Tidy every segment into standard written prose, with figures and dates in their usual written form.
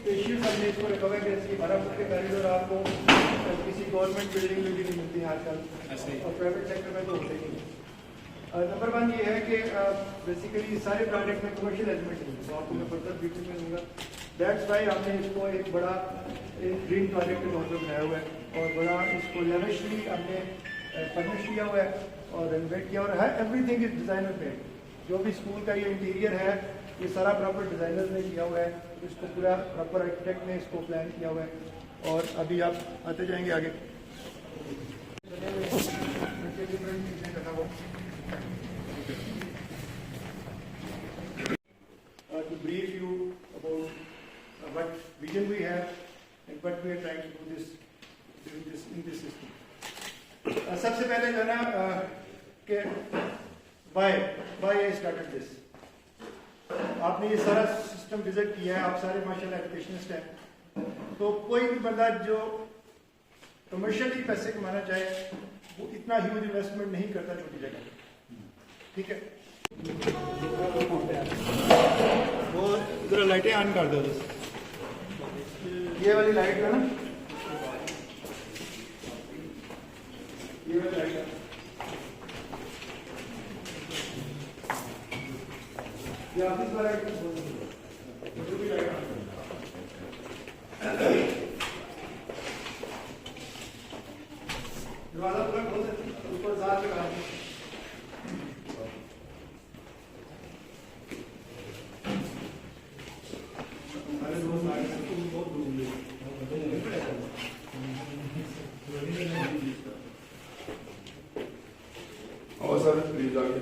Spacious हमने इसको रखा हुआ है कि इसकी 12 फुट के कॉरिडोर आपको किसी गवर्नमेंट बिल्डिंग में भी नहीं मिलती है आजकल, और प्राइवेट सेक्टर में तो होते ही नहीं। नंबर 1 ये है कि बेसिकली सारे प्रोजेक्ट में कमर्शियल एलिमेंट नहीं है, तो आपको मैं फर्दर डिटेल में दूंगा। दैट्स वाई हमने इसको एक बड़ा ड्रीम प्रोजेक्ट के तौर पर बनाया हुआ है, और बड़ा इसको लेविशली हमने फर्निश किया हुआ है और रेनोवेट किया, और एवरीथिंग इज डिजाइनर मेड। जो भी स्कूल का ये इंटीरियर है ये सारा प्रॉपर डिजाइनर ने किया हुआ है, इसको पूरा प्रॉपर आर्किटेक्ट ने इसको प्लान किया हुआ है। और अभी आप आते जाएंगे आगे। To brief you about what vision we have and what we are trying to do in this system. सबसे पहले जो है ना कि why I started this. आपने ये सारा सिस्टम विजिट किया है, आप सारे माशाल्लाह एजुकेशनिस्ट हैं, तो कोई भी बंदा जो कमर्शियली पैसे कमाना चाहे वो इतना ह्यूज इन्वेस्टमेंट नहीं करता छोटी जगह, ठीक है। वो जरा लाइटें ऑन कर दो, ये वाली लाइट है ना, ये वाली लाइट है, ये ऑफिस वाला जो भी लाइट दरवाजा पूरा खोल दे, ऊपर साथ लगा दे। और सर प्लीज आगे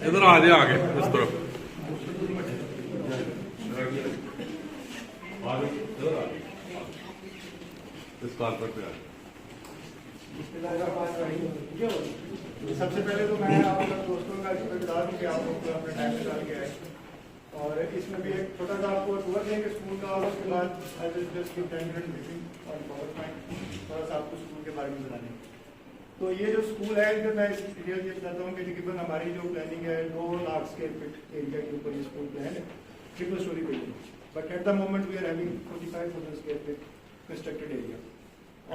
इधर आ जाए आगे इस तरफ इस कारपेट पे सबसे पहले तो मैं आप दोस्तों का शुक्रगुजार हूँ कि आप लोग अपने टाइम निकाल के आए, और इसमें भी एक छोटा सा आपको टूर देंगे स्कूल का, और उसके बाद I will just give 10 minute meeting और पावर पॉइंट थोड़ा सा आपको स्कूल के बारे में बताने। तो ये जो स्कूल है इधर मैं डिटेल ये बताता हूँ कि तकरीबन हमारी जो प्लानिंग है 2 लाख स्क्वायर फीट एरिया के ऊपर ये स्कूल प्लान है, triple storey building, but at the moment we are having 45,000 square feet constructed area,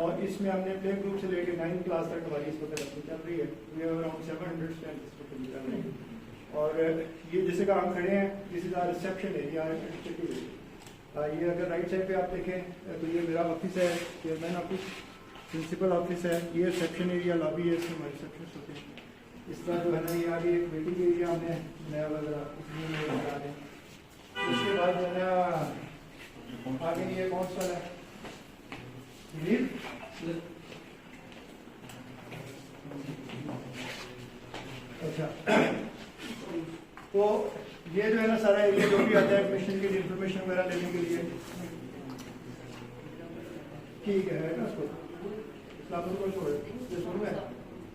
और इसमें हमने प्ले ग्रुप से लेकर 9th क्लास तक हमारी इस वक्त अपनी चल रही है। वी हैव अराउंड 700 स्टूडेंट्स, और ये जैसे का हम खड़े हैं this is our reception area. ये अगर राइट साइड पे आप देखें तो ये मेरा ऑफिस है, चेयरमैन ऑफिस, प्रिंसिपल ऑफिस है, ये रिसेप्शन एरिया लॉबी है, इसमें हमारे रिसेप्शन होते हैं। इस तरह जो है ना ये आगे एक वेटिंग एरिया हमने नया वगैरह इसमें बना दें। उसके बाद जो है ना आगे ये कौन सा है अच्छा, तो ये जो है ना सारा एरिया जो भी आता है एडमिशन के लिए इंफॉर्मेशन वगैरह लेने के लिए ठीक है ना, उसको को छोड़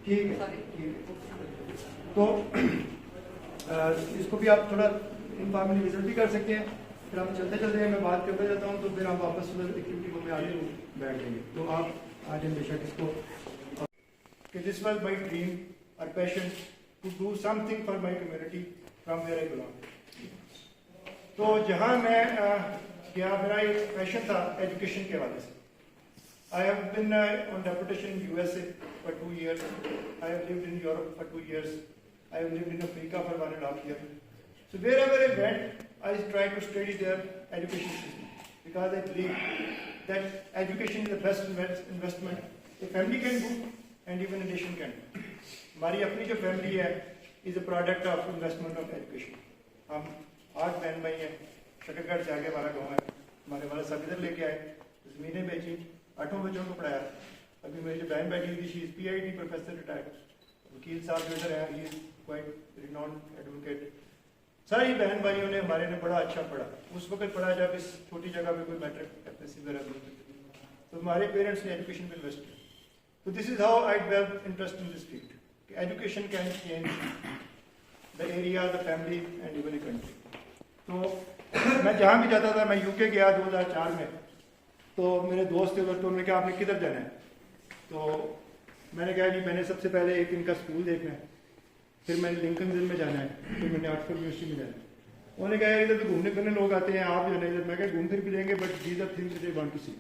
ठीक है। तो इसको भी आप थोड़ा इनफॉर्मली विजिट भी कर सकते हैं। फिर हम चलते चलते मैं बात करता जाता हूँ, तो फिर हम वापस एक्टिविटी को आगे बैठ जाएंगे। तो आप आज बेशक इसको कि दिस वाज माय ड्रीम और passion to do something for my community from where I belong. तो जहाँ मैं गया मेरा एक पैशन था एजुकेशन के हवाले से। I have been on deputation in USA for 2 years. I have lived in Europe for 2 years. I have lived in Africa for 1.5 years. So wherever I went, I tried to study their education system because I believe that education is the best investment a family can do and even a nation can do. हमारी अपनी जो family है is a product of investment of education. हम 8 बहन भाई हैं, शकरगढ़ से आगे हमारा गाँव है, हमारे वाला सब इधर लेके आए, जमीनें बेची, 8 बच्चों को पढ़ाया। अभी मेरी जो बहन बैठी हुई थी, she is PhD professor retired, वकील साहब जो इधर है, he is quite renowned advocate. सारी बहन भाइयों ने हमारे ने बड़ा अच्छा पढ़ा, उस वक्त पढ़ा जब इस छोटी जगह पे कोई मैट्रिक एफएससी वगैरह नहीं थी, तो हमारे पेरेंट्स ने एजुकेशन में इन्वेस्ट किया। तो this is how I develop interest in this field. कि education can change the area, the family and even a country. तो मैं जहाँ भी जाता था, मैं यूके गया 2004 में, तो मेरे दोस्त थे उधर, तो उन्होंने कहा आपने किधर जाना है? तो मैंने कहा जी मैंने सबसे पहले एक इनका स्कूल देखना है, फिर मैंने लिंकनविल में जाना है, फिर मैंने ऑक्सफोर्ड यूनिवर्सिटी में जाना है। उन्होंने कहा इधर तो घूमने फिरने लोग आते हैं, आप जो है इधर, मैं कहा घूम फिर भी देंगे but these are things they want to see.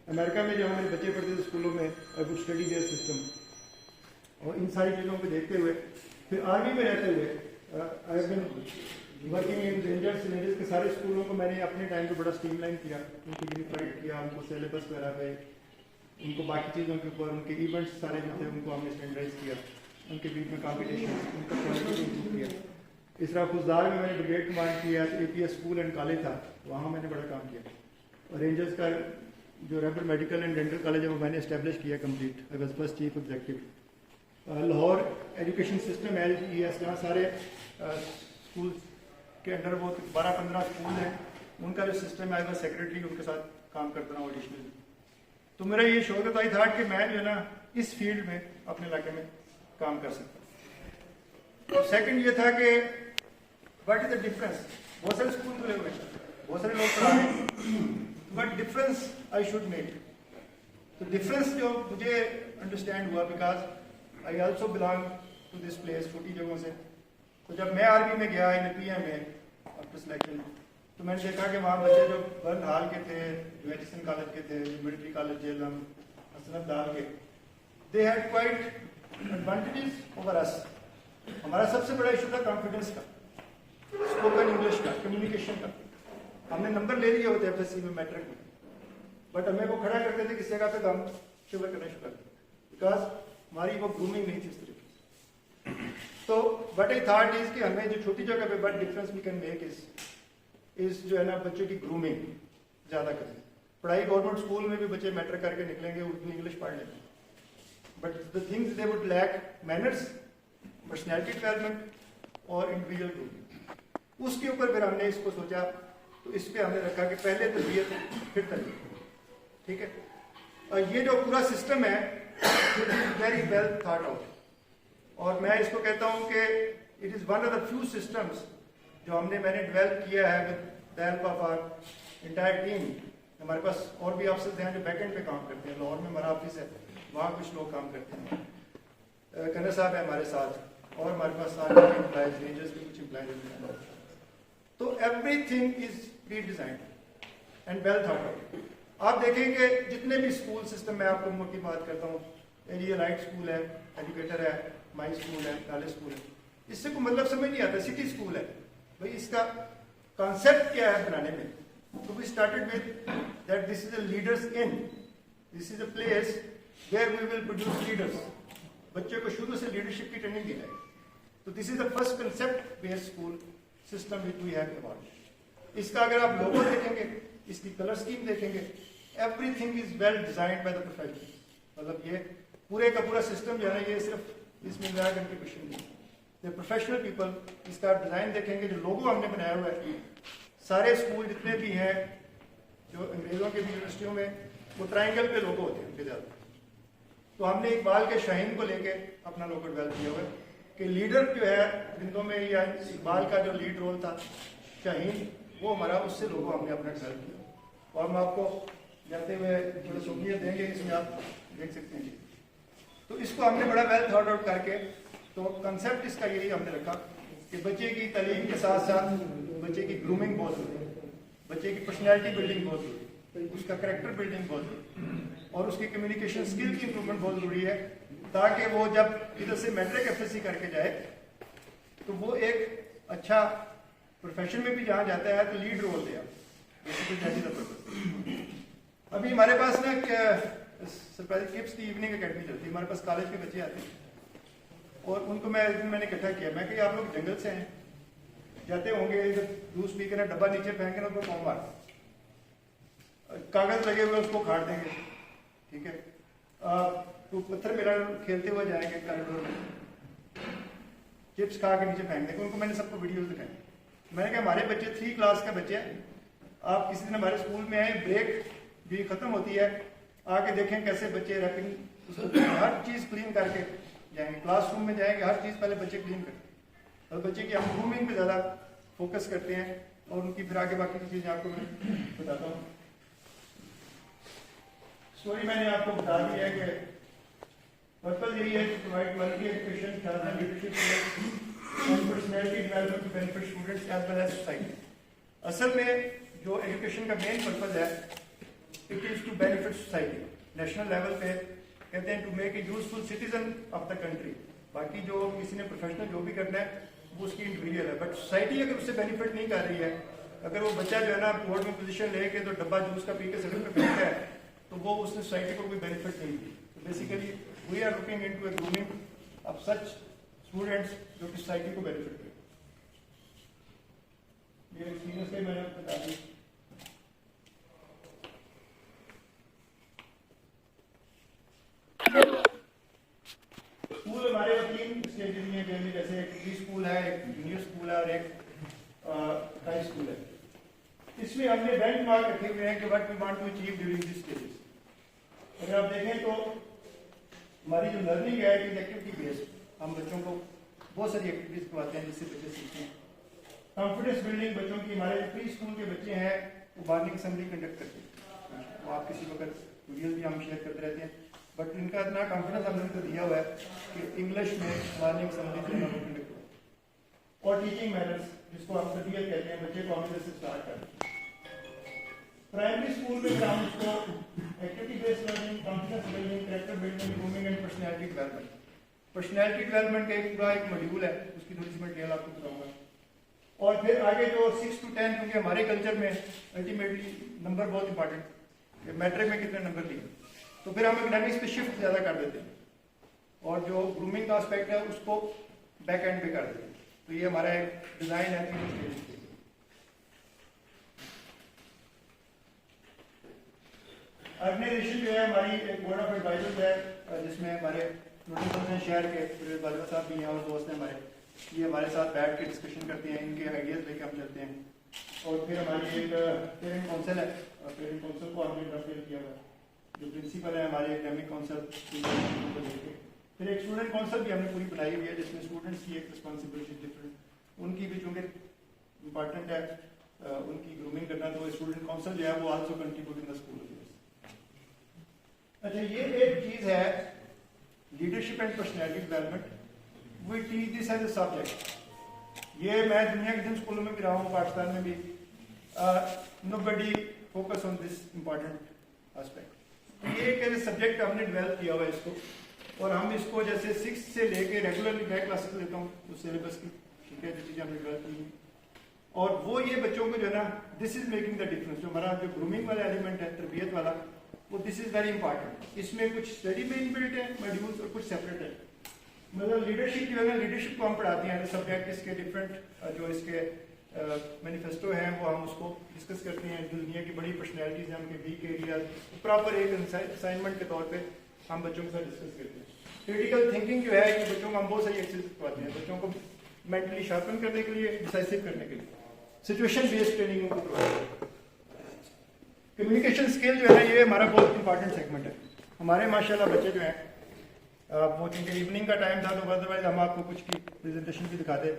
America में जब मेरे बच्चे पढ़ते थे स्कूलों में, I would study their system, और इन सारी चीज़ों को देखते हुए फिर आर्मी में रहते हुए I have been working in rangers. Rangers के सारे स्कूलों को मैंने अपने टाइम पे बड़ा स्ट्रीमलाइन किया, उनको यूनिफाइड किया, उनको सिलेबस वगैरह पे, उनको बाकी चीज़ों के ऊपर, उनके इवेंट्स सारे जो थे उनको हमने स्टैंडर्डाइज किया, उनके बीच में कॉम्पिटिशन, उनका क्वालिटी इम्प्रूव किया। इस तरह खुजदार में मैंने ब्रिगेड कमांड किया, APS स्कूल एंड कॉलेज था, वहाँ मैंने बड़ा काम किया। और रेंजर्स का जो refer medical and dental college है वो मैंने इस्टेब्लिश किया complete, I was first chief executive. Lahore education system LES, जहाँ सारे स्कूल के अंडर वो 12-15 स्कूल हैं, उनका जो सिस्टम है, आई वाज सेक्रेटरी, उनके साथ काम करता रहा एडिशनली। तो मेरा ये शौक था कि मैं जो है ना इस फील्ड में अपने इलाके में काम कर सकता। और सेकंड ये था कि व्हाट इज द डिफरेंस, बहुत सारे स्कूल खुले हुए हैं, बहुत सारे लोग पढ़ा रहे हैं, but difference I should make. तो डिफरेंस जो मुझे अंडरस्टैंड हुआ, because I also belong to this place, छोटी जगहों से। तो जब मैं आर्मी में गया इन PM में आफ्टर सिलेक्शन, तो मैंने देखा कि वहाँ बच्चे जो बर्न हाल के थे, जो एडिसन कॉलेज के थे, मिलिट्री कॉलेज जेलम, हसनत दाल के, they had quite advantages over us. हमारा सबसे बड़ा इशू था कॉन्फिडेंस का, स्पोकन इंग्लिश का, कम्युनिकेशन का। हमने नंबर ले लिए होते FSC में, मैट्रिक में, बट हमें वो खड़ा करते थे किस जगह पे, तो हम शिवर करना शुरू करते, बिकॉज हमारी वो ग्रूमिंग नहीं थी इस तरीके से। तो बट आई थॉट इज कि हमें जो छोटी जगह पे but difference we can make इस जो है ना बच्चों की ग्रूमिंग ज़्यादा करें। पढ़ाई गवर्नमेंट स्कूल में भी बच्चे मैट्रिक करके निकलेंगे, उर्दू इंग्लिश पढ़ लेंगे, but the things they would lack manners, personality development और इंडिविजुअल ग्रूमिंग। उसके ऊपर फिर हमने इसको सोचा, तो इस पर हमने रखा कि पहले तरबियत फिर तरबियत, ठीक है। और ये जो पूरा सिस्टम है वेरी वेल थॉट आउट, और मैं इसको कहता हूँ कि it is one of the few systems जो मैंने डेवलप किया है with the help of our entire team. हमारे पास और भी ऑफिसर्स हैं जो बैकएंड पे काम करते हैं, लाहौर में हमारा ऑफिस है, वहाँ कुछ लोग काम करते हैं, कन्नर साहब है हमारे साथ, और हमारे पास सारे एम्प्लॉयज, रेंजर्स के कुछ एम्प्लॉयज। तो everything is pre designed and well thought out. आप देखेंगे जितने भी स्कूल सिस्टम, मैं आपको मोटी बात करता हूँ, एरिया लाइट स्कूल है, एजुकेटर है, माई स्कूल है, कॉलेज स्कूल है, इससे कोई मतलब समझ नहीं आता। सिटी स्कूल है भाई, इसका कॉन्सेप्ट क्या है बनाने में? तो we started with that this is a leaders in, this is a place where we will produce leaders. बच्चे को शुरू से लीडरशिप की ट्रेनिंग दी जाएगी। तो this is the first concept based school system which we have about. इसका अगर आप लोगो देखेंगे, इसकी कलर स्कीम देखेंगे, everything is well designed by the professionals. मतलब ये पूरे का पूरा सिस्टम जो है ना, ये सिर्फ इसमें मेरा कंट्रीब्यूशन नहीं, द प्रोफेशनल पीपल। इसका डिजाइन देखेंगे, जो लोगो हमने बनाया हुआ है, सारे स्कूल जितने भी हैं जो अंग्रेजों के भी यूनिवर्सिटियों में, वो ट्राइंगल पे लोगो होते हैं उनके ज़्यादा। तो हमने इकबाल के शाहीन को लेके अपना लोगो डेवलप किया हुआ है कि लीडर जो है हिंदों में, या इकबाल का जो लीड रोल था शाहीन, वो हमारा, उससे लोगो हमने अपना डेवलप किया। और हम आपको जाते हुए थोड़े सूखिए देंगे, इसमें आप देख सकते हैं। तो इसको हमने बड़ा वेल थॉट आउट करके, तो कंसेप्ट इसका यही हमने रखा कि बच्चे की तालीम के साथ साथ बच्चे की ग्रूमिंग बहुत जरूरी है, बच्चे की पर्सनैलिटी बिल्डिंग बहुत जरूरी है, उसका करेक्टर बिल्डिंग बहुत जरूरी है, और उसकी कम्युनिकेशन स्किल की इंप्रूवमेंट बहुत जरूरी है, ताकि वो जब इधर से मैट्रिक FSC करके जाए तो वो एक अच्छा प्रोफेशन में भी जहाँ जाता है तो लीड रोल दे। अभी हमारे पास ना सरप्राइज किप्स की इवनिंग अकेडमी चलती है, हमारे पास कॉलेज के बच्चे आते हैं, और उनको मैंने इकट्ठा किया। मैं कहा आप लोग जंगल से हैं, जाते होंगे, इधर जूस पी के ना डब्बा नीचे फेंक के ना उसको कौन मार, कागज लगे हुए उसको खाट देंगे, ठीक है। तो पत्थर मेरा खेलते हुए जाएंगे कॉरिडोर में, चिप्स खा के नीचे फेंक देंगे। उनको मैंने सबको वीडियोस दिखाई। मैंने कहा हमारे बच्चे 3 क्लास के बच्चे हैं, आप किसी दिन हमारे स्कूल में आए, ब्रेक भी खत्म होती है, आके देखें कैसे बच्चे रैपिंग हर चीज़ क्लीन करके जाएंगे, क्लासरूम में जाएंगे, हर चीज़ पहले बच्चे क्लीन करते हैं और बच्चे की हम ग्रूमिंग पे ज़्यादा फोकस करते हैं और उनकी फिर आगे बाकी की चीज़ें आपको मैं बताता हूँ। स्टोरी मैंने आपको बता दी है कि पर्पज यही है कि provide quality education, leadership and personality development to benefit students as well as society. असल में जो एजुकेशन का मेन पर्पज है, it is to benefit society. National level पे कहते हैं to make a useful citizen of the country. बाकी जो किसी ने प्रोफेशनल जो भी करना है वो उसकी इंडिविजुअल है, बट सोसाइटी अगर उससे बेनिफिट नहीं कर रही है, अगर वो बच्चा जो है ना बोर्ड में पोजीशन लेके तो डब्बा जूस का पी के सड़क पे बैठता है, तो वो उसने सोसाइटी को कोई बेनिफिट नहीं दी। तो basically we are looking into a grooming of such students जो कि सोसाइटी को बेनिफिट करें। ये एक्सपीरियंस के मैंने बता दी। स्कूल हमारे 3 स्टेजेस में हैं, जैसे एक प्री स्कूल है, एक जूनियर स्कूल है और एक हाई स्कूल है। इसमें हमने बेंचमार्क रखे हुए हैं कि what we want to achieve during this stages. अगर आप देखें तो हमारी जो लर्निंग है इट इज एक्टिविटी बेस्ड। हम बच्चों को बहुत सारी एक्टिविटीज करवाते हैं जिससे बच्चे सीखते हैं। कॉन्फिडेंस बिल्डिंग बच्चों की, हमारे प्री स्कूल के बच्चे हैं वो मॉर्निंग असेंबली कंडक्ट करते हैं, वो आप किसी वक्त वीडियोज भी हम शेयर करते रहते हैं, बट इनका इतना कॉन्फिडेंस हमने उनको दिया हुआ है कि इंग्लिश में मॉर्निंग असेंबली जो है कंडक्ट करें। और टीचिंग मैनर्स जिसको हम तरबियत कहते हैं, बच्चे को हम से स्टार्ट करते हैं। प्राइमरी स्कूल में हम उसको activity based learning, confidence building, character building, grooming and personality development. Personality development का एक पूरा एक मॉड्यूल है, उसकी थोड़ी सी मैं डिटेल आपको बताऊंगा। और फिर आगे जो 6 to 10, क्योंकि हमारे कल्चर में अल्टीमेटली नंबर बहुत इंपॉर्टेंट, मैट्रिक में कितने नंबर लिए, तो फिर हम एकेडमिक्स पे शिफ्ट ज़्यादा कर देते हैं और जो ग्रूमिंग का एस्पेक्ट है उसको बैक एंड पे कर देते हैं। तो ये हमारा एक डिज़ाइन है 3 स्टेज पे। ऑर्गेनाइजेशन जो है हमारी एक बोर्ड ऑफ एडवाइजर्स है जिसमें हमारे नोटिस हैं शहर के, फिर बाजवा साहब भी हैं और दोस्त हैं हमारे, ये हमारे साथ बैठ के डिस्कशन करते हैं, इनके आइडियाज़ लेके हम चलते हैं। और फिर हमारी एक पेरेंट काउंसिल है, पेरेंट काउंसिल को हमने ड्राफ्ट किया हुआ है, जो प्रिंसिपल है हमारे एकेडमिक काउंसिल को लेके। फिर एक स्टूडेंट काउंसिल भी हमने पूरी बनाई हुई है जिसमें स्टूडेंट्स की एक रिस्पॉन्सिबिलिटी डिफरेंट, उनकी भी चूँकि इम्पॉर्टेंट है उनकी ग्रूमिंग करना, तो स्टूडेंट काउंसिल जो है वो also contribute in the school. अच्छा, ये एक चीज़ है leadership and personality development, we teach this as a subject. ये मैं दुनिया के जिन स्कूलों में भी रहा हूँ, पाकिस्तान में भी, nobody focus on this important aspect. ये एक एज ए सब्जेक्ट हमने डेवलप किया हुआ है इसको, और हम इसको जैसे 6 से लेके रेगुलरली मैं क्लासेस लेता हूँ उस सिलेबस की, ठीक है, जो चीज़ें हमने डेवलप की हैं। और वो ये बच्चों को जो है ना, this is making the difference. जो हमारा जो ग्रूमिंग वाला एलिमेंट है, तरबियत वाला, वो दिस इज वेरी इंपॉर्टेंट। इसमें कुछ स्टडी में इनबिल्ट है मॉड्यूल्स और कुछ सेपरेट है। मतलब लीडरशिप की वजह लीडरशिप को हम पढ़ाते हैं, सब्जेक्ट इसके डिफरेंट जो इसके मैनिफेस्टो हैं वो हम उसको डिस्कस करते हैं। दुनिया की बड़ी पर्सनैलिटीज हैं, उनके वीक एरियाज प्रॉपर एक असाइनमेंट के तौर पे हम बच्चों के साथ डिस्कस करते हैं। क्रिटिकल थिंकिंग जो है कि बच्चों को हम बहुत सारी एक्सरसाइज करवाते हैं, बच्चों को मेंटली शार्पन करने के लिए, डिसाइसिव करने के लिए, सिचुएशन बेस्ड ट्रेनिंग उनको प्रोवाइड करते हैं। कम्युनिकेशन स्किल जो है ना, ये हमारा बहुत इंपॉर्टेंट सेगमेंट है। हमारे माशाल्लाह बच्चे जो हैं वो चूँकि इवनिंग का टाइम था तो अदरवाइज हम आपको कुछ की प्रेजेंटेशन भी दिखाते।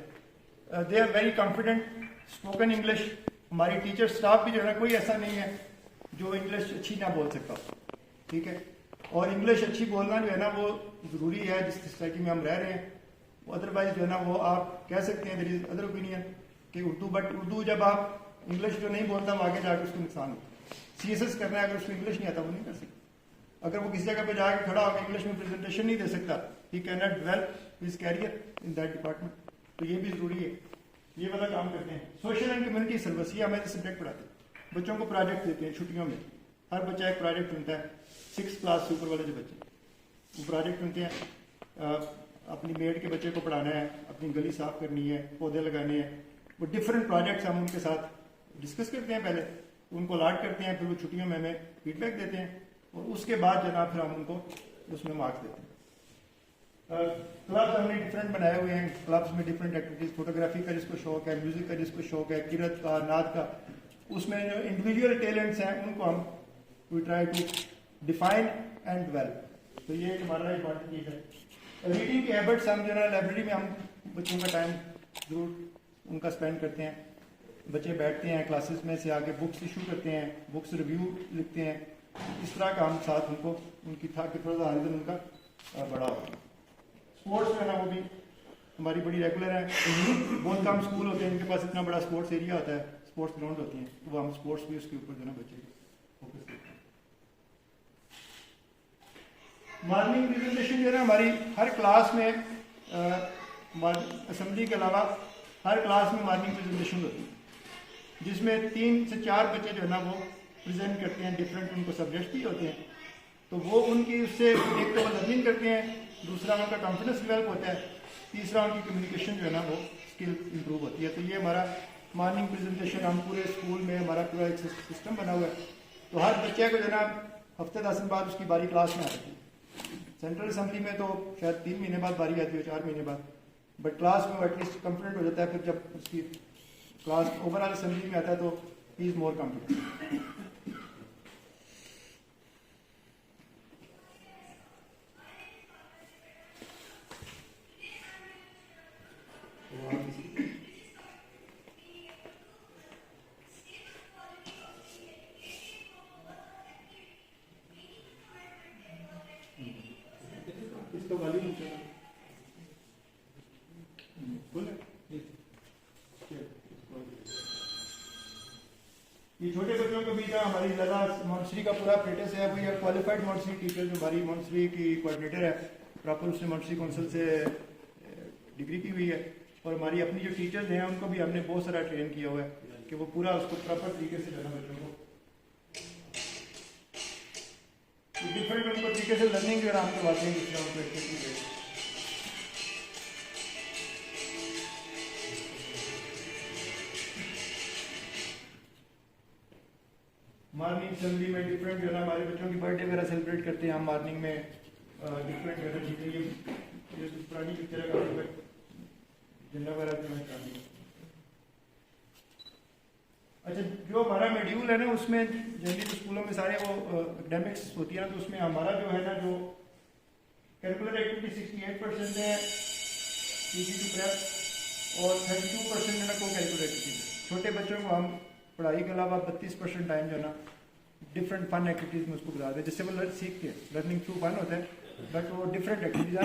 They are very confident, spoken English. हमारी टीचर स्टाफ भी जो है ना, कोई ऐसा नहीं है जो इंग्लिश अच्छी ना बोल सकता, ठीक है। और इंग्लिश अच्छी बोलना जो है ना वो ज़रूरी है जिस सोसाइटी में हम रह रहे हैं। अदरवाइज जो है ना वो आप कह सकते हैं देयर इज अदर ओपिनियन कि उर्दू, बट उर्दू जब आप इंग्लिश जो नहीं बोलता वो आगे जाकर उसको नुकसान होता है। CSS करना है, अगर उसको इंग्लिश नहीं आता वो नहीं कर सकता। अगर वो किसी जगह पे जाकर खड़ा होकर इंग्लिश में प्रेजेंटेशन नहीं दे सकता, he can not develop his career in that department. तो ये भी जरूरी है, ये वाला काम करते हैं। सोशल एंड कम्युनिटी सर्विस, ये हमें सब्जेक्ट पढ़ाते हैं। बच्चों को प्रोजेक्ट देते हैं छुट्टियों में, हर बच्चा एक प्रोजेक्ट चुनता है। 6th क्लास से ऊपर वाले जो बच्चे वो प्रोजेक्ट चुनते हैं, अपनी मेड के बच्चे को पढ़ाना है, अपनी गली साफ करनी है, पौधे लगाने हैं। वो डिफरेंट प्रोजेक्ट्स हम उनके साथ डिस्कस करते हैं, पहले उनको अलॉट करते हैं, फिर वो छुट्टियों में हमें फीडबैक देते हैं और उसके बाद जनाब फिर हम उनको उसमें मार्क्स देते हैं। क्लब्स हमने डिफरेंट बनाए हुए हैं। क्लब्स में डिफरेंट एक्टिविटीज, फोटोग्राफी का जिसको शौक है, म्यूजिक का जिसको शौक है, किरत का, नाद का, उसमें जो इंडिविजुअल टैलेंट्स हैं उनको हम we try to define and develop. तो ये हमारा इंपॉर्टेंट चीज़ है। रीडिंग की हैबिट्स हम जो है लाइब्रेरी में हम बच्चों का टाइम जरूर उनका स्पेंड करते हैं। बच्चे बैठते हैं, क्लासेस में से आके बुक्स इशू करते हैं, बुक्स रिव्यू लिखते हैं। इस तरह का हम साथ उनको उनकी था कि थोड़ा सा हारिजन उनका बड़ा हो। स्पोर्ट्स जो है ना वो भी हमारी बड़ी रेगुलर है। बहुत कम स्कूल होते हैं इनके पास इतना बड़ा स्पोर्ट्स एरिया होता है, स्पोर्ट्स ग्राउंड होती हैं, तो वो हम स्पोर्ट्स भी उसके ऊपर जो है ना बच्चे फोकस करते हैं। मॉर्निंग प्रेजेंटेशन जो है ना हमारी हर क्लास में असेंबली के अलावा हर क्लास में मॉर्निंग प्रेजेंटेशन होती है, जिसमें 3 से 4 बच्चे जो है ना वो प्रेजेंट करते हैं। डिफरेंट उनको सब्जेक्ट भी होते हैं, तो वो उनकी उससे एक तो लर्निंग करते हैं, दूसरा उनका कॉन्फिडेंस डेवलप होता है, तीसरा उनकी कम्युनिकेशन जो है ना वो स्किल इंप्रूव होती है। तो ये हमारा मॉर्निंग प्रेजेंटेशन हम पूरे स्कूल में हमारा पूरा एक सिस्टम बना हुआ है। तो हर बच्चे को जो है ना हफ्ते 10 दिन बाद उसकी बारी क्लास में आती है। सेंट्रल असेंबली में तो शायद 3 महीने बाद बारी आती है, 4 महीने बाद, बट क्लास में एटलीस्ट कॉन्फिडेंट हो जाता है। फिर जब उसकी क्लास ओवरऑल असेंबली में आता है तो ही इज मोर कॉन्फिडेंट। इसका वॉल्यूम ये छोटे बच्चों को भी था हमारी ज़्यादा मॉन्टसरी का पूरा प्रेटिस है। वही क्वालिफाइड मॉन्टसरी टीचर जो हमारी मॉन्टसरी की कोऑर्डिनेटर है, प्रॉपर उसने मॉन्टसरी काउंसिल से डिग्री की हुई है। और हमारी अपनी जो टीचर्स हैं उनको भी हमने बहुत सारा ट्रेन किया हुआ है कि वो पूरा उसको प्रॉपर तरीके से करना बच्चों को डिफरेंट उनको तरीके से लर्निंग जो हम करवाते हैं। जिसमें उनको मॉर्निंग असेंबली में डिफरेंट जो है ना हमारे बच्चों की बर्थडे वगैरह सेलिब्रेट करते हैं हम मॉर्निंग में। डिफरेंट जो है ये पुरानी पिक्चर है, झंडा वगैरह जो है। अच्छा, जो हमारा शेड्यूल है ना उसमें जनरली तो स्कूलों में सारे वो एकेडमिक्स होती है ना, तो उसमें हमारा जो है ना जो कैलकुलर एक्टिविटी 68% है पीजी टू प्रेप और 32% है ना को कैलकुलर एक्टिविटी। छोटे बच्चों को हम पढ़ाई के अलावा 32% टाइम जो है ना डिफरेंट फन एक्टिविटीज में उसको गुजारते हैं, जिससे वो सीखते हैं। लर्निंग थ्रू फन होता है, बट वो डिफरेंट एक्टिविटीज।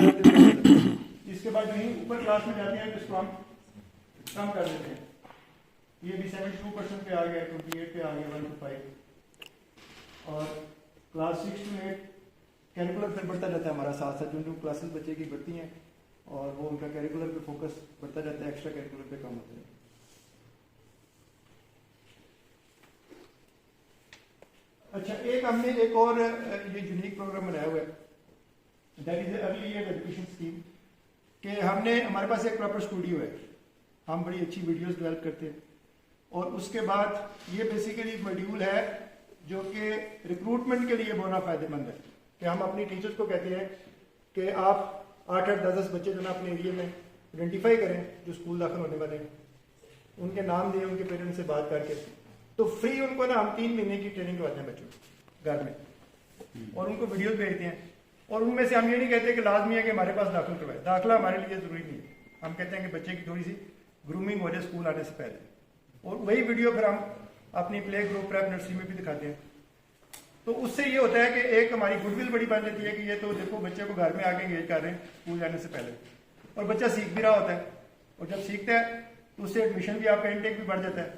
इसके बाद यही ऊपर क्लास में जाते हैं तो इसको हम कम कर देते हैं। ये भी 72% पे आ गया, 28 पे आ गया, 1 to 5। और क्लास 6 to 8 कैरिकुलर फिर बढ़ता जाता है हमारा साथ साथ जो क्लासेस बच्चे की बढ़ती हैं और वो उनका कैरिकुलर पे फोकस बढ़ता जाता है, एक्स्ट्रा कैरिकुलर पे कम होता है। अच्छा, एक हमने एक और ये यूनिक प्रोग्राम बनाया हुआ है, that is early year education scheme, कि हमने हमारे पास एक प्रॉपर स्टूडियो है, हम बड़ी अच्छी वीडियोस डेवलप करते हैं। और उसके बाद ये बेसिकली मॉड्यूल है जो कि रिक्रूटमेंट के लिए बहुत फायदेमंद है, कि हम अपनी टीचर्स को कहते हैं कि आप 8-8, 10-10 बच्चे जो ना अपने एरिया में आइडेंटिफाई करें जो स्कूल दाखिल होने वाले हैं, उनके नाम दें, उनके पेरेंट्स से बात करके, तो फ्री उनको ना हम 3 महीने की ट्रेनिंग करवाते हैं बच्चों घर में, और उनको वीडियोस भेजते हैं। और उनमें से हम ये नहीं कहते कि लाजमी है कि हमारे पास दाखिल करवाए, दाखिला हमारे लिए जरूरी नहीं है। हम कहते हैं कि बच्चे की थोड़ी सी ग्रूमिंग हो जाए स्कूल आने से पहले, और वही वीडियो फिर हम अपनी प्ले ग्रुप प्रेप नर्सरी में भी दिखाते हैं। तो उससे ये होता है कि एक हमारी गुडविल बड़ी बन जाती है कि ये तो देखो बच्चे को घर में आके एंगेज कर रहे हैं स्कूल जाने से पहले, और बच्चा सीख भी रहा होता है। और जब सीखता है तो उससे एडमिशन भी आपका इंटेक भी बढ़ जाता है,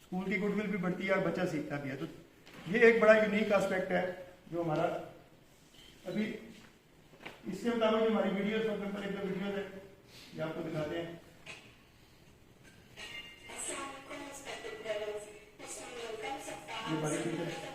स्कूल की गुडविल भी बढ़ती है और बच्चा सीखता भी है। तो ये एक बड़ा यूनिक एस्पेक्ट है जो हमारा अभी इसके मुताबिक जो हमारी वीडियोस पर एक दो वीडियोस है ये आपको दिखाते हैं। ये हमारी टीचर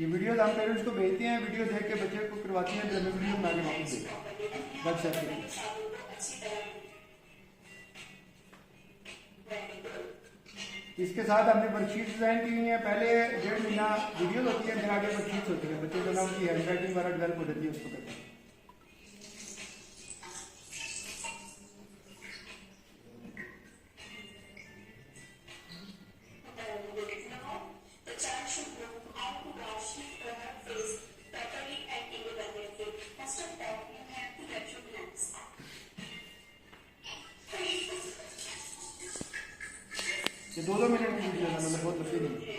ये वीडियोस हम पेरेंट्स को भेजते हैं, वीडियो देख के बच्चे को करवाते हैं, फिर हमें वीडियो बना के वापस देते हैं व्हाट्सएप पे। इसके साथ हमने वर्कशीट डिजाइन की हुई है। पहले 1.5 महीना वीडियो होती है, फिर आगे वर्कशीट होती है। बच्चे जो ना उनकी हैंड राइटिंग वगैरह डेवलप हो जाती है, उसको करते हैं। ये 2-2 मिनट की वीडियो है, मतलब बहुत लंबी नहीं है।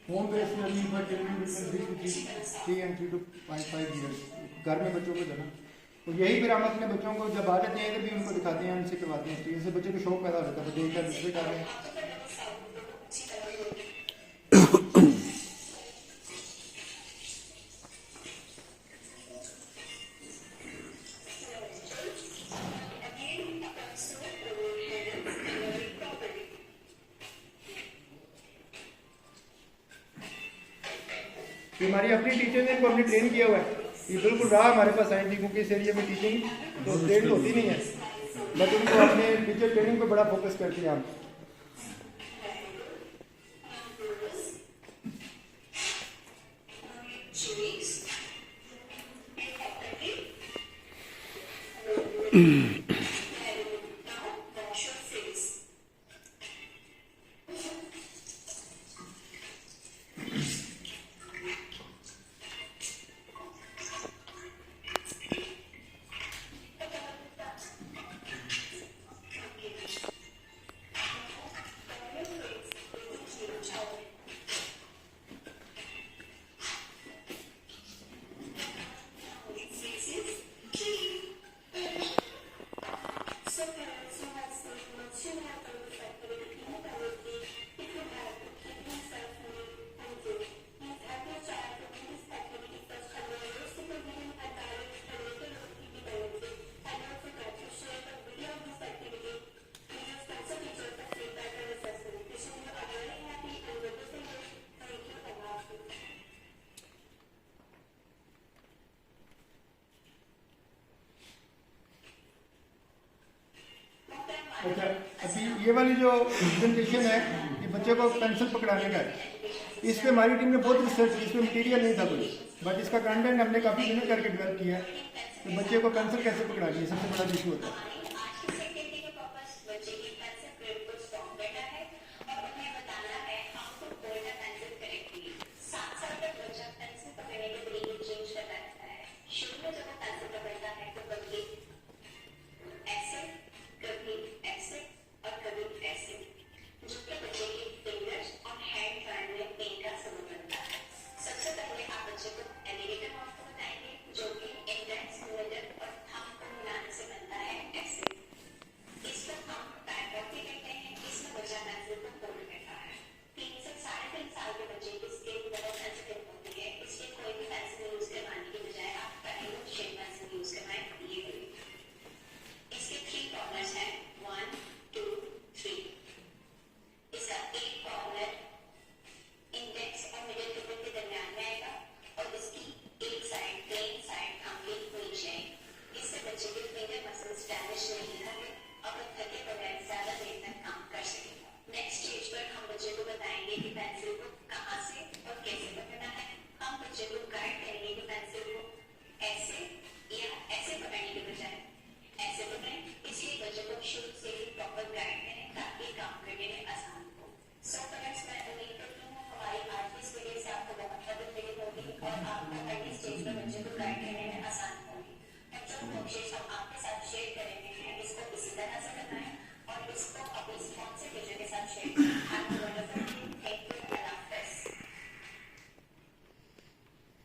Home based learning for children between 3 and 3 to 5 years, घर में बच्चों को देना। तो यही फिर हम अपने बच्चों को जब आ जाते हैं तो भी उनको दिखाते हैं, उनसे करवाते हैं। तो इससे बच्चे को शौक पैदा हो जाता है, वो देखकर दूसरे कर रहे हैं। ये हमारी अपनी टीचर ने इनको हमने ट्रेन किया हुआ है। ये बिल्कुल रहा हमारे पास आए थी, क्योंकि इस एरिया में टीचिंग तो ट्रेन होती नहीं है, बट उनको अपने टीचर ट्रेनिंग पे बड़ा फोकस करते हैं हम। अच्छा, अभी ये वाली जो प्रेजेंटेशन है, ये बच्चे को पेंसिल पकड़ाने का है। इस पे हमारी टीम ने बहुत रिसर्च की, इसमें मटेरियल नहीं था कोई, बट इसका कंटेंट हमने काफ़ी मेहनत करके डेवलप किया है। तो बच्चे को पेंसिल कैसे पकड़ानी है, सबसे बड़ा इशू होता है।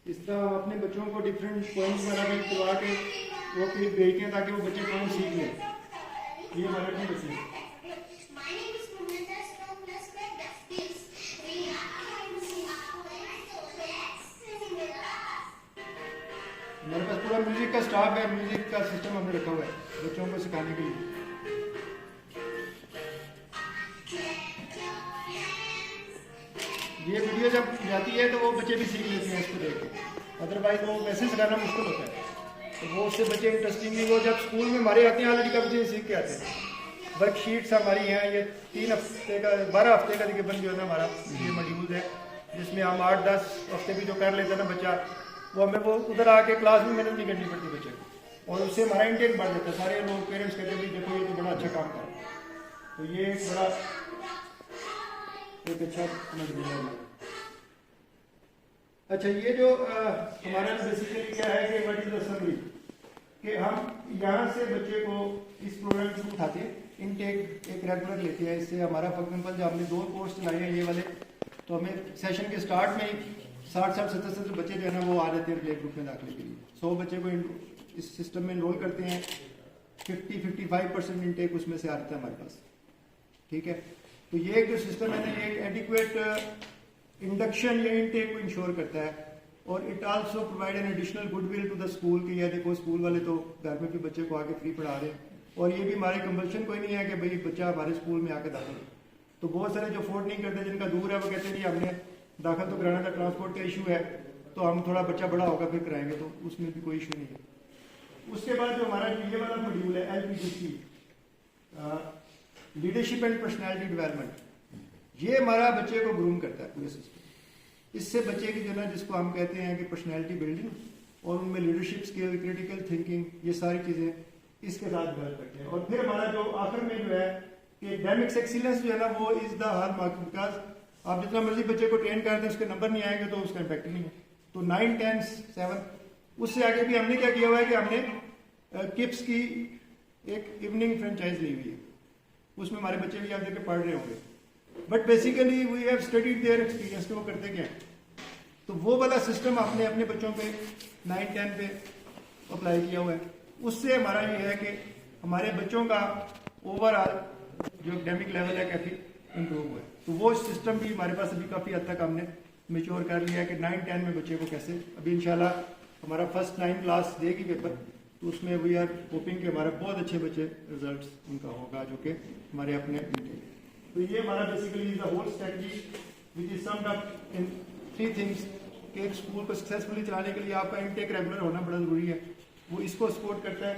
इस तरह हम अपने बच्चों को डिफरेंट पॉइंट्स वगैरह करवा के वो क्लिप भेजते हैं ताकि वो बच्चे काम सीख लें। ये हमारे अपने बच्चे हैं। हमारे पास पूरा म्यूजिक का स्टाफ है, म्यूजिक का सिस्टम हमने रखा हुआ है बच्चों को सिखाने के लिए। जब जाती है तो वो बच्चे भी सीख लेते हैं इसको देख के, अदरवाइज वो वैसे सिखाना मुश्किल होता है। तो वो उससे बच्चे इंटरेस्टिंगली वो जब स्कूल में हमारे आते हैं ऑलरेडी का बच्चे सीख के आते हैं। वर्कशीट्स हमारी हैं, ये 3 हफ्ते का 12 हफ्ते का तकरीबन जो है ना हमारा ये मॉड्यूल है, जिसमें हम 8-10 हफ्ते भी जो कर लेते हैं ना बच्चा, वो हमें वो उधर आके क्लास में मेहनत नहीं करनी पड़ती बच्चे को, और उससे हमारा इंटेक बढ़ जाता है। सारे लोग पेरेंट्स कहते हैं भाई देखो ये तो बड़ा अच्छा काम कर रहा है। तो ये एक बड़ा एक अच्छा मॉड्यूल है। अच्छा, ये जो हमारा बेसिकली क्या है कि व्हाट इज द समरी, कि हम यहाँ से बच्चे को इस प्रोग्राम से उठाते हैं, इनटेक एक रेगुलर लेते हैं। इससे हमारा फॉर एग्जाम्पल जो हमने 2 कोर्स चलाए हैं ये वाले, तो हमें सेशन के स्टार्ट में 60-70 बच्चे जो है ना वो आ जाते हैं प्ले ग्रुप में दाखिले के लिए। 100 बच्चे को इस सिस्टम में इनरोल करते हैं, 50-55% इनटेक उसमें से आता है हमारे पास, ठीक है। तो ये एक जो सिस्टम है ना, ये एक एडिक्वेट इंडक्शन या इनटेक को इंश्योर करता है, और it also provide an additional goodwill to the school कि यह देखो स्कूल वाले तो घर में भी बच्चे को आके फ्री पढ़ा रहे हैं, और ये भी हमारे कंपल्शन कोई नहीं है कि भाई बच्चा हमारे स्कूल में आके दाखिल। तो बहुत सारे जो अफोर्ड नहीं करते, जिनका दूर है, वो कहते हैं कि हमने दाखिल तो कराना था, ट्रांसपोर्ट का इशू है, तो हम थोड़ा बच्चा बड़ा होगा फिर कराएंगे, तो उसमें भी कोई इशू नहीं है। उसके बाद जो हमारा ये वाला मॉड्यूल है LPDC, leadership and personality development, ये हमारा बच्चे को ग्रूम करता है पूरे सिस्टम। इससे बच्चे की जो है ना, जिसको हम कहते हैं कि पर्सनैलिटी बिल्डिंग, और उनमें लीडरशिप स्किल, क्रिटिकल थिंकिंग, ये सारी चीज़ें इसके साथ डेवलप करते हैं। और फिर हमारा जो आखिर में जो है कि एकेडमिक्स एक्सीलेंस जो है ना, वो is the hall mark, because आप जितना मर्जी बच्चे को ट्रेन करते हैं, उसके नंबर नहीं आएंगे तो उसका इम्पैक्ट नहीं है। तो 9, 10, 7 उससे आगे भी हमने क्या किया हुआ है कि हमने किप्स की एक इवनिंग फ्रेंचाइज ली हुई है, उसमें हमारे बच्चे भी आप देख के पढ़ रहे होंगे। But basically we have studied their experience कि वो करते क्या है। तो वो वाला सिस्टम आपने अपने बच्चों पे 9, 10 पे अप्लाई किया हुआ है। उससे हमारा ये है कि हमारे बच्चों का ओवरऑल जो एकेडमिक लेवल है काफ़ी इम्प्रूव हुआ है। तो वो सिस्टम भी हमारे पास अभी काफ़ी हद तक हमने मेच्योर कर लिया है कि 9, 10 में बच्चे को कैसे, अभी इंशाल्लाह हमारा फर्स्ट 9 क्लास देगी पेपर, तो उसमें वी आर होपिंग कि हमारा बहुत अच्छे बच्चे रिजल्ट्स उनका होगा, जो कि हमारे अपने। तो ये हमारा basically is the whole strategy which is summed up in 3 things, कि एक स्कूल को सक्सेसफुली चलाने के लिए आपका इनटेक रेगुलर होना बड़ा ज़रूरी है, वो इसको सपोर्ट करता है।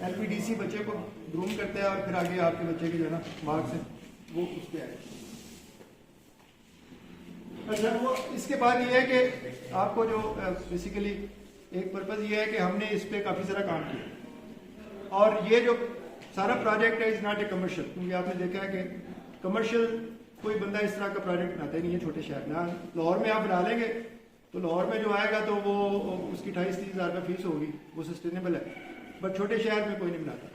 LPDC बच्चे को ग्रूम करता है, और फिर आगे आपके बच्चे के जो है ना मार्क्स है वो उस पर आए। अच्छा, वो इसके बाद ये है कि आपको जो बेसिकली एक पर्पज़ ये है कि हमने इस पर काफ़ी सारा काम किया, और ये जो सारा प्रोजेक्ट है इज़ नॉट ए कमर्शियल, क्योंकि आपने देखा है कि कमर्शियल कोई बंदा इस तरह का प्रोजेक्ट बनाता ही नहीं है छोटे शहर में। लाहौर में आप बना लेंगे तो लाहौर में जो आएगा तो वो उसकी 28-30 हज़ार का फीस होगी, वो सस्टेनेबल है, बट छोटे शहर में कोई नहीं बनाता।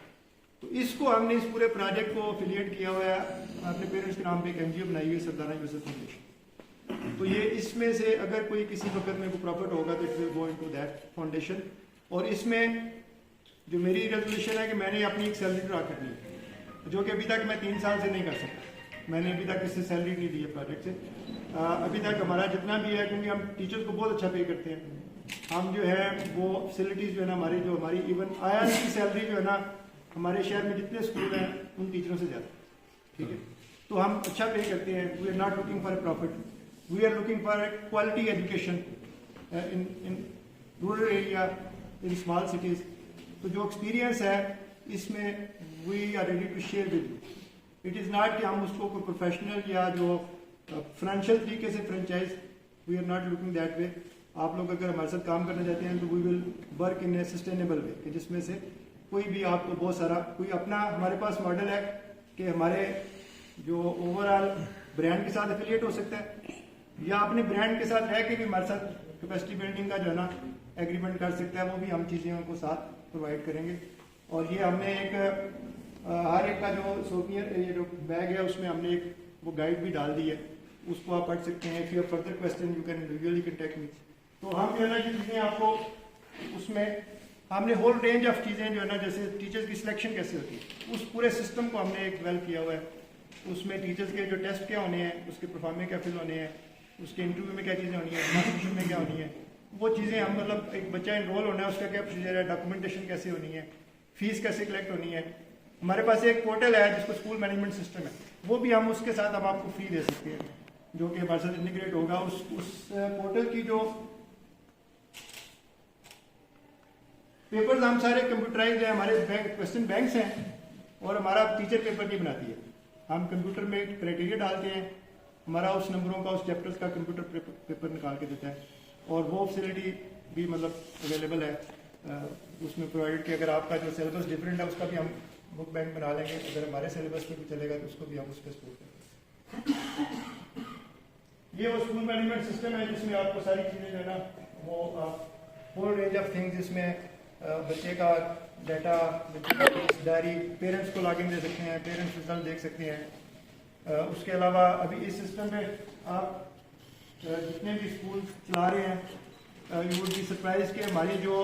तो इसको हमने इस पूरे प्रोजेक्ट को एफिलिएट किया हुआ है, अपने पेरेंट्स के नाम पे एक NGO बनाई हुई है, सरदारा यूसुफ फाउंडेशन। तो ये इसमें से अगर कोई किसी वक्त में को प्रॉफिट होगा तो it will go into that foundation. और इसमें जो मेरी रेजोल्यूशन है कि मैंने अपनी एक सैलरी ड्रा करनी है, जो कि अभी तक मैं 3 साल से नहीं कर सकता। मैंने अभी तक इससे सैलरी नहीं दी है प्रोजेक्ट से। अभी तक हमारा जितना भी है, क्योंकि हम टीचर्स को बहुत अच्छा पे करते हैं, हम जो है वो फैसिलिटीज़ जो है ना हमारी, जो हमारी इवन आया की सैलरी जो है ना हमारे शहर में जितने स्कूल हैं उन टीचरों से ज़्यादा, ठीक है। तो हम अच्छा पे करते हैं। We are not looking for a profit, we are looking for a quality education in rural area, in small cities. तो जो एक्सपीरियंस है इसमें we are ready to share with you. It is not कि हम उसको कोई professional या जो फाइनेंशियल तरीके से franchise, we are not looking that way. आप लोग अगर हमारे साथ काम करना चाहते हैं तो we will work in a sustainable way, जिसमें से कोई भी आपको बहुत सारा कोई अपना हमारे पास मॉडल है कि हमारे जो ओवरऑल ब्रांड के साथ एफिलिएट हो सकता है, या अपने ब्रांड के साथ रह के भी हमारे साथ कैपेसिटी बिल्डिंग का जो है ना एग्रीमेंट कर सकता है, वो भी हम चीज़ें उनको साथ प्रोवाइड करेंगे। और ये हमने एक हर एक का जो सोनियर ये जो बैग है उसमें हमने एक वो गाइड भी डाल दी है, उसको आप पढ़ सकते हैं। If you have further question you can individually contact me. तो हम जो है ना चीज़ें आपको उसमें हमने होल रेंज ऑफ चीज़ें जो है ना, जैसे टीचर्स की सिलेक्शन कैसे होती है, उस पूरे सिस्टम को हमने एक डेवलप किया हुआ है। उसमें टीचर्स के जो टेस्ट क्या होने हैं, उसके परफॉर्म में क्या फिल होने हैं, उसके इंटरव्यू में क्या चीज़ें होनी है, डिस्कशन में क्या होनी है, वो चीज़ें हम मतलब एक बच्चा इनरोल होना है उसका क्या प्रोसीजर है, डॉक्यूमेंटेशन कैसे होनी है, फीस कैसे कलेक्ट होनी है। हमारे पास एक पोर्टल है जिसको स्कूल मैनेजमेंट सिस्टम है, वो भी हम उसके साथ हम आपको फ्री दे सकते हैं। जो कि हमारे साथ इंटीग्रेट होगा। उस पोर्टल की जो पेपर्स हम सारे कंप्यूटराइज हैं, हमारे क्वेश्चन बैंक्स हैं, और हमारा टीचर पेपर नहीं बनाती है। हम कंप्यूटर में क्राइटेरिया डालते हैं, हमारा उस नंबरों का उस चैप्टर्स का कंप्यूटर पेपर निकाल के देता है, और वो फैसिलिटी भी मतलब अवेलेबल है उसमें प्रोवाइड कि अगर आपका जो सिलेबस डिफरेंट है उसका भी हम बुक बैंक बना लेंगे, अगर हमारे सिलेबस पे भी चलेगा तो उसको भी हम उस पर सपोर्ट करेंगे। ये वो स्कूल मैनेजमेंट सिस्टम है जिसमें आपको सारी चीज़ें जो है ना वो फुल रेंज ऑफ थिंग्स, जिसमें बच्चे का डाटा, बच्चे का डायरी, पेरेंट्स को लॉगिन दे सकते हैं, पेरेंट्स रिजल्ट देख सकते हैं। उसके अलावा अभी इस सिस्टम में आप जितने भी स्कूल चला रहे हैं यू वुड बी सरप्राइज कि हमारी जो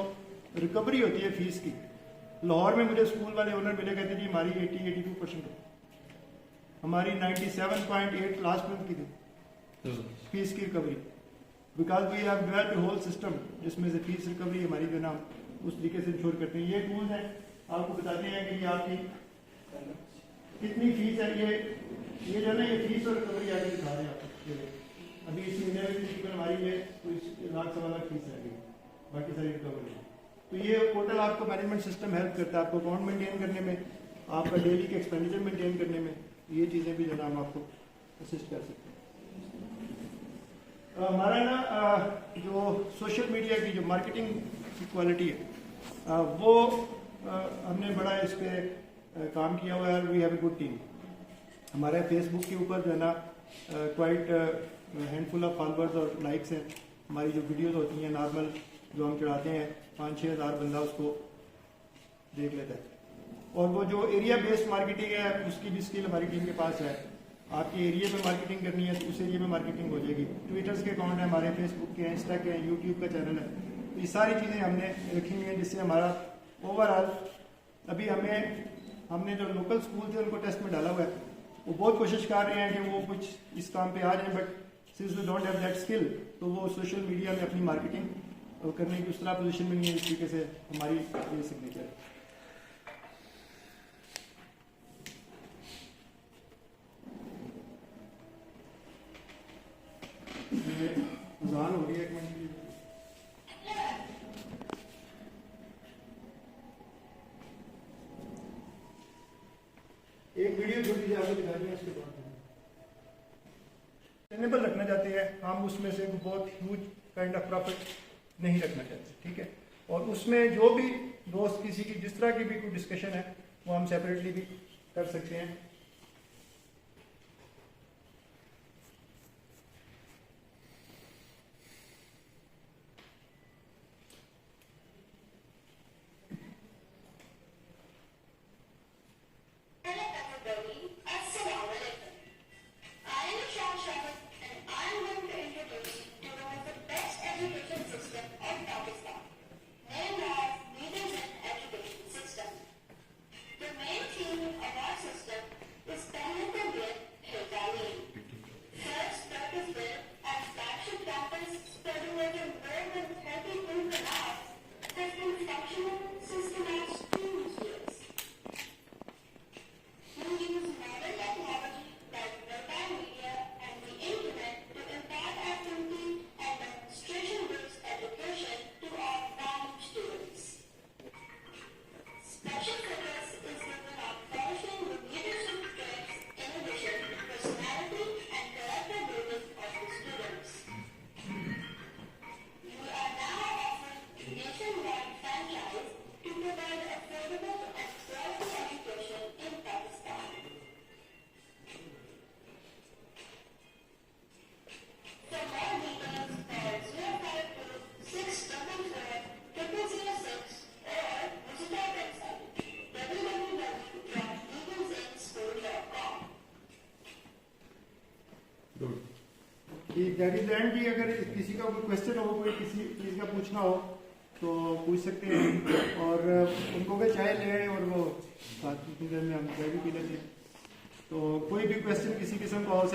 रिकवरी होती है फीस की, लाहौर में मुझे स्कूल वाले ओनर मिले, कहते जी हमारी 80-82% हमारी 97.8 लास्ट मंथ की थी फीस की recovery, because we have developed whole system जिसमें से फीस रिकवरी हमारी जो नाम उस तरीके से इंश्योर करते हैं। ये टूल्स हैं, आपको बताते हैं कि ये आपकी कितनी फीस है। ये जो है ना ये फीस और रिकवरी आगे दिखा रहे हैं आपको। अभी इस महीने में तकरीबन हमारी ये कुछ लाख फीस है, बाकी सारी रिकवरी। तो ये पोर्टल आपको मैनेजमेंट सिस्टम हेल्प करता है, आपको अकाउंट मेंटेन करने में, आपका डेली के एक्सपेंडिचर मेंटेन करने में, ये चीज़ें भी जो है ना हम आपको असिस्ट कर सकते हैं। हमारा ना जो सोशल मीडिया की जो मार्केटिंग की क्वालिटी है वो हमने बड़ा इस पर काम किया हुआ है। We have a good team. हमारे फेसबुक के ऊपर जो है ना क्वाइट हैंडफुल ऑफ फॉलोअर्स और लाइक्स हैं। हमारी जो वीडियोस होती हैं नॉर्मल जो हम चढ़ाते हैं 5-6 हज़ार बंदा उसको देख लेता है। और वो जो एरिया बेस्ड मार्केटिंग है उसकी भी स्किल हमारी टीम के पास है। आपके एरिया में मार्केटिंग करनी है तो उस एरिया में मार्केटिंग हो जाएगी। ट्विटर्स के अकाउंट है हमारे, फेसबुक के, इंस्टा के, यूट्यूब का चैनल है। तो ये सारी चीज़ें हमने रखी हुई हैं जिससे हमारा ओवरऑल अभी हमने जो लोकल स्कूल थे उनको टेस्ट में डाला हुआ है। वो बहुत कोशिश कर रहे हैं कि वो कुछ इस काम पे आ जाएं, but since we don't have that skill तो वो सोशल मीडिया में अपनी मार्केटिंग करने की उस तरह पोजिशन में नहीं है। इस तरीके से हमारी ये सिग्नेचर है। अज़ान हो रही है, एक मिनट की। एक वीडियो छोड़ दीजिए, आपको दिखा दिया उसके बाद सस्टेनेबल रखना चाहते हैं हम, उसमें से बहुत ह्यूज काइंड ऑफ प्रॉफिट नहीं रखना चाहते, ठीक है। और उसमें जो भी दोस्त किसी की जिस तरह की भी कोई डिस्कशन है वो हम सेपरेटली भी कर सकते हैं। दैट इज एंड भी अगर किसी का कोई क्वेश्चन हो, कोई किसी चीज़ का पूछना हो तो पूछ सकते हैं। और उनको भी चाय ले आए और वो साथ में हम चाय भी पी लेते हैं। तो कोई भी क्वेश्चन किसी किस्म का हो